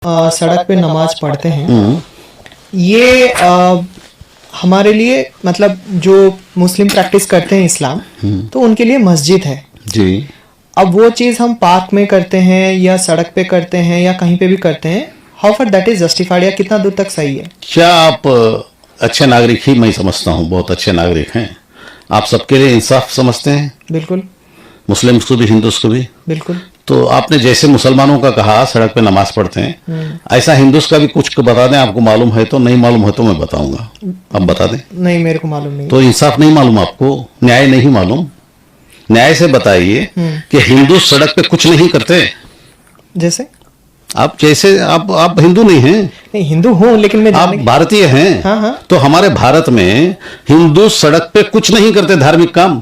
सड़क पे नमाज पढ़ते हैं, ये हमारे लिए मतलब जो मुस्लिम प्रैक्टिस करते हैं इस्लाम, तो उनके लिए मस्जिद है जी। अब वो चीज़ हम पार्क में करते हैं या सड़क पे करते हैं या कहीं पे भी करते हैं, how for that is justified, या कितना दूर तक सही है? क्या आप अच्छे नागरिक ही मैं समझता हूँ, बहुत अच्छे नागरिक हैं आप, सबके लिए इंसाफ समझते हैं? बिल्कुल। मुस्लिम्स को भी, हिंदूस को भी। बिल्कुल। तो आपने जैसे मुसलमानों का कहा सड़क पे नमाज पढ़ते हैं, ऐसा हिंदूस का भी कुछ बता दें, आपको मालूम है तो, नहीं मालूम है तो मैं बताऊंगा, अब बता दें। नहीं, मेरे को मालूम नहीं। तो इंसाफ नहीं मालूम आपको, न्याय नहीं मालूम? न्याय से बताइए कि हिंदू सड़क पे कुछ नहीं करते। जैसे आप जैसे आप हिंदू नहीं हैं? नहीं, हिंदू हूँ लेकिन मैं आप भारतीय हैं। हाँ हाँ। तो हमारे भारत में हिंदू सड़क पे कुछ नहीं करते, धार्मिक काम,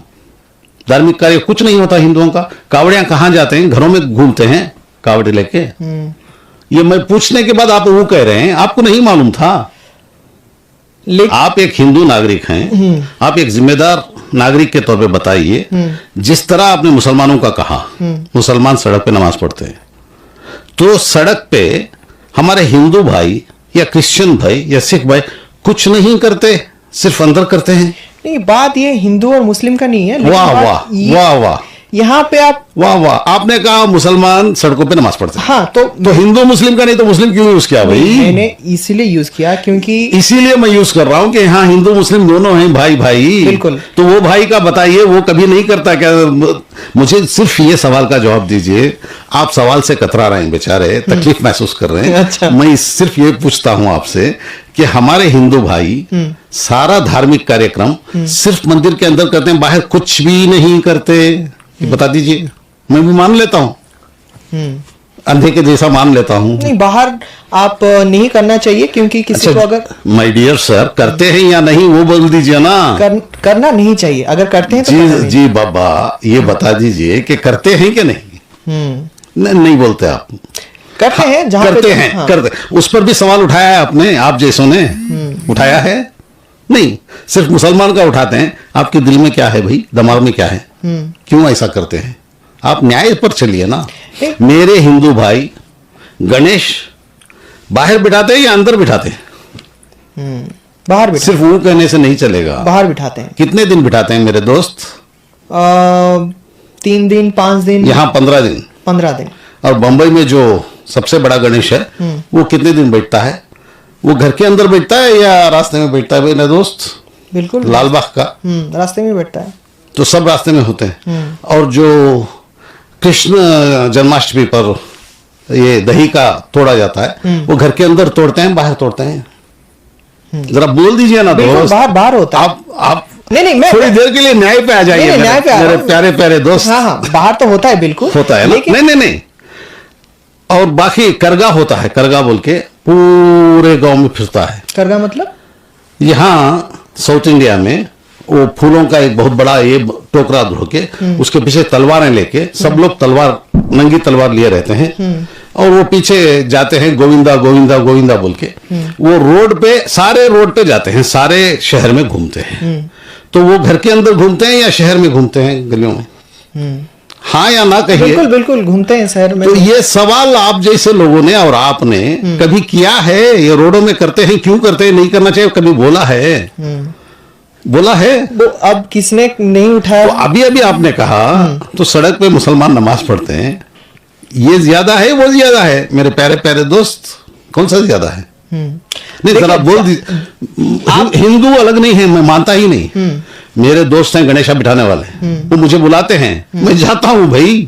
धार्मिक कार्य कुछ नहीं होता हिंदुओं का। कावड़ियां कहाँ जाते हैं? घरों में घूमते हैं कावड़े लेके। ये मैं पूछने के बाद आप वो कह रहे हैं आपको नहीं मालूम था। आप एक हिंदू नागरिक हैं, आप एक जिम्मेदार नागरिक के तौर पे बताइए, जिस तरह आपने मुसलमानों का कहा मुसलमान सड़क पे नमाज पढ़ते हैं, तो सड़क पे हमारे हिंदू भाई या क्रिश्चियन भाई या सिख भाई कुछ नहीं करते, सिर्फ अंदर करते हैं। नहीं, बात ये हिंदू और मुस्लिम का नहीं है। वाह वाह वाह वाह, यहाँ पे आप वाह वाह, आपने कहा मुसलमान सड़कों पे नमाज पढ़ते हैं। हाँ, तो हिंदू मुस्लिम का नहीं तो मुस्लिम क्यों यूज किया भाई? मैंने इसीलिए यूज किया क्योंकि इसीलिए मैं यूज कर रहा हूँ कि हाँ हिंदू मुस्लिम दोनों हैं भाई भाई। बिल्कुल। तो वो भाई का बताइए, वो कभी नहीं करता क्या? मुझे सिर्फ ये सवाल का जवाब दीजिए। आप सवाल से कतरा रहे हैं बेचारे, तकलीफ महसूस कर रहे हैं। अच्छा। मैं सिर्फ ये पूछता हूँ आपसे कि हमारे हिंदू भाई सारा धार्मिक कार्यक्रम सिर्फ मंदिर के अंदर करते हैं, बाहर कुछ भी नहीं करते? बता दीजिए, मैं भी मान लेता हूँ, अंधे के जैसा मान लेता हूँ। नहीं, बाहर आप नहीं करना चाहिए क्योंकि किसी को अगर माय डियर सर करते हैं या नहीं वो बोल दीजिए ना। करना नहीं चाहिए, अगर करते हैं तो जी जी बाबा, ये बता दीजिए कि करते हैं कि नहीं? नहीं बोलते आप। करते हैं, जहां करते हैं। हाँ। करते, उस पर भी सवाल उठाया है आपने, आप जैसों ने उठाया है? नहीं, सिर्फ मुसलमान का उठाते हैं। आपके दिल में क्या है भाई, दिमाग में क्या है, क्यों ऐसा करते हैं? आप न्याय पर चलिए ना। मेरे हिंदू भाई गणेश बाहर बिठाते हैं या अंदर बिठाते हैं? बाहर बिठाते। सिर्फ वो कहने से नहीं चलेगा, बाहर बिठाते हैं। कितने दिन बिठाते हैं मेरे दोस्त? 3 दिन 5 दिन, यहाँ 15 दिन। 15 दिन। और बंबई में जो सबसे बड़ा गणेश है वो कितने दिन बैठता है? वो घर के अंदर बैठता है या रास्ते में बैठता है मेरे दोस्त? बिल्कुल, लालबाग का रास्ते में बैठता है। तो सब रास्ते में होते हैं। और जो कृष्ण जन्माष्टमी पर ये दही का तोड़ा जाता है, वो घर के अंदर तोड़ते हैं बाहर तोड़ते हैं? जरा बोल दीजिए ना दोस्त। बाहर होता है। आप नहीं, मैं थोड़ी देर के लिए न्याय पे आ जाइए। न्याय पे मेरे प्यारे प्यारे दोस्त। हाँ, बाहर तो होता है, बिल्कुल होता है ना। नहीं। और बाकी करगा होता है, करगा बोल के पूरे गांव में फिरता है। करगा मतलब? यहाँ साउथ इंडिया में वो फूलों का एक बहुत बड़ा ये टोकरा धो के उसके पीछे तलवारें लेके सब लोग तलवार, नंगी तलवार लिए रहते हैं और वो पीछे जाते हैं गोविंदा गोविंदा गोविंदा बोल के। वो रोड पे, सारे रोड पे जाते हैं, सारे शहर में घूमते हैं। तो वो घर के अंदर घूमते हैं या शहर में घूमते हैं, गलियों में? हाँ या ना कहिए। बिल्कुल बिल्कुल घूमते हैं शहर में। तो ये सवाल आप जैसे लोगों ने और आपने कभी किया है? ये रोडों में करते हैं, क्यों करते हैं, नहीं करना चाहिए, कभी बोला है? बोला है? वो अब किसने नहीं उठाया? तो अभी आपने कहा तो सड़क पे मुसलमान नमाज पढ़ते हैं, ये ज्यादा है वो ज्यादा है? मेरे प्यारे प्यारे दोस्त, कौन सा ज्यादा है? नहीं, जरा बोल दीजिए। हिंदू अलग नहीं है, मैं मानता ही नहीं। मेरे दोस्त हैं गणेशा बिठाने वाले, वो मुझे बुलाते हैं, मैं जाता हूं भाई।